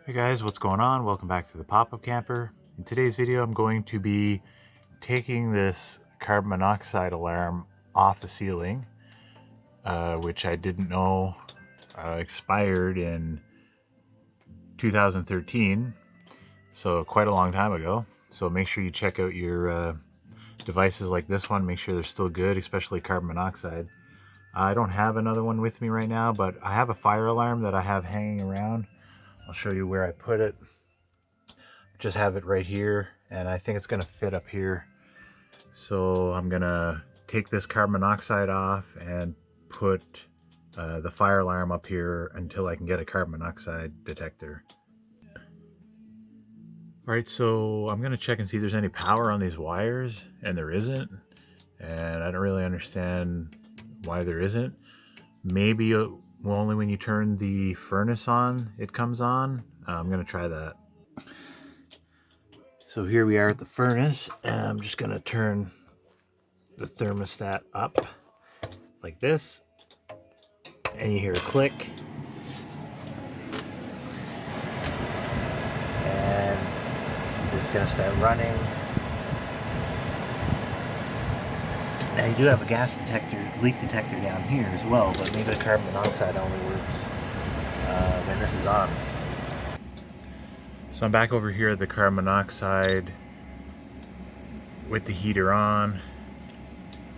Hey guys, what's going on? Welcome back to the Pop-Up Camper. In today's video, I'm going to be taking this carbon monoxide alarm off the ceiling, which I didn't know expired in 2013, so quite a long time ago. So make sure you check out your devices like this one, make sure they're still good, especially carbon monoxide. I don't have another one with me right now, but I have a fire alarm that I have hanging around. I'll show you where I put it. Just have it right here, and I think it's going to fit up here. So I'm going to take this carbon monoxide off and put the fire alarm up here until I can get a carbon monoxide detector. Alright, so I'm going to check and see if there's any power on these wires, and there isn't. And I don't really understand why there isn't. Maybe only when you turn the furnace on, it comes on. I'm going to try that. So here we are at the furnace, and I'm just going to turn the thermostat up like this, and you hear a click. And it's going to start running. Now you do have a gas detector, leak detector down here as well, but maybe the carbon monoxide only works when this is on. So I'm back over here at the carbon monoxide with the heater on,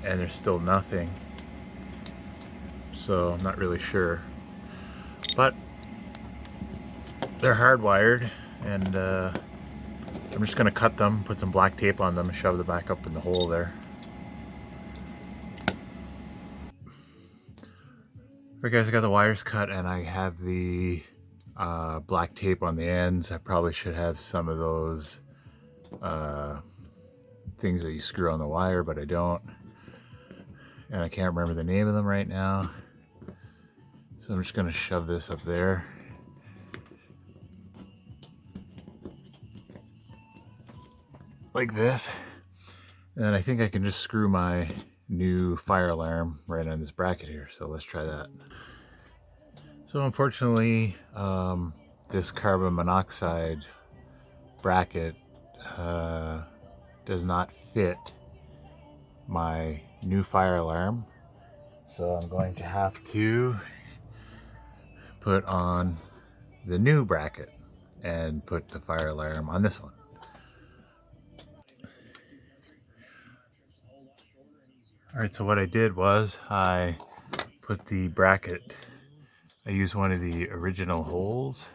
and there's still nothing. So I'm not really sure. But they're hardwired, and I'm just going to cut them, put some black tape on them, and shove them back up in the hole there. Alright guys, I got the wires cut and I have the black tape on the ends. I probably should have some of those things that you screw on the wire, but I don't. And I can't remember the name of them right now. So I'm just going to shove this up there. Like this. And then I think I can just screw my new fire alarm right on this bracket here, so let's try that. So unfortunately, this carbon monoxide bracket does not fit my new fire alarm, so I'm going to have to put on the new bracket and put the fire alarm on this one. Alright, so what I did was I put the bracket, I used one of the original holes,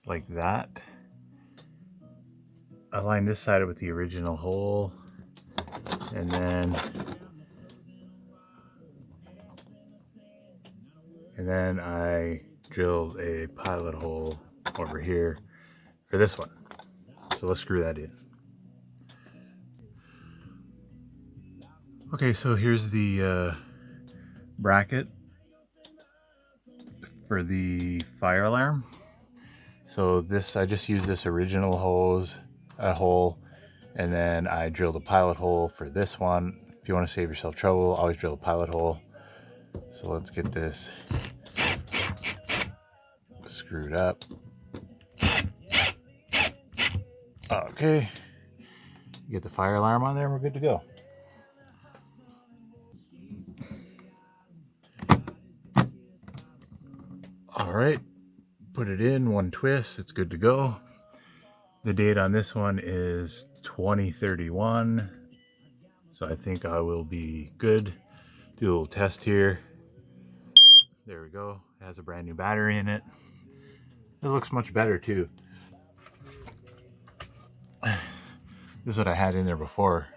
like that. I lined this side with the original hole, and then I drilled a pilot hole over here for this one. So let's screw that in. Okay, so here's the bracket for the fire alarm. So this, I just used this original hole, and then I drilled a pilot hole for this one. If you want to save yourself trouble, always drill a pilot hole. So let's get this screwed up. Okay, get the fire alarm on there and we're good to go. Alright, put it in, one twist, it's good to go. The date on this one is 2031, so I think I will be good. Do a little test here. There we go, it has a brand new battery in it. It looks much better too. This is what I had in there before.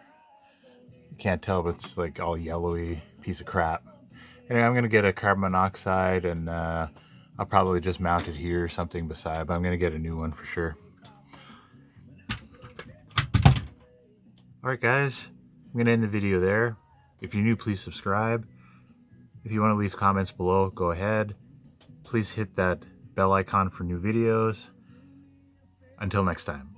You can't tell, but it's like all yellowy piece of crap. Anyway, I'm going to get a carbon monoxide, and I'll probably just mount it here or something beside, but I'm going to get a new one for sure. Alright guys, I'm going to end the video there. If you're new, please subscribe. If you want to leave comments below, go ahead. Please hit that bell icon for new videos. Until next time.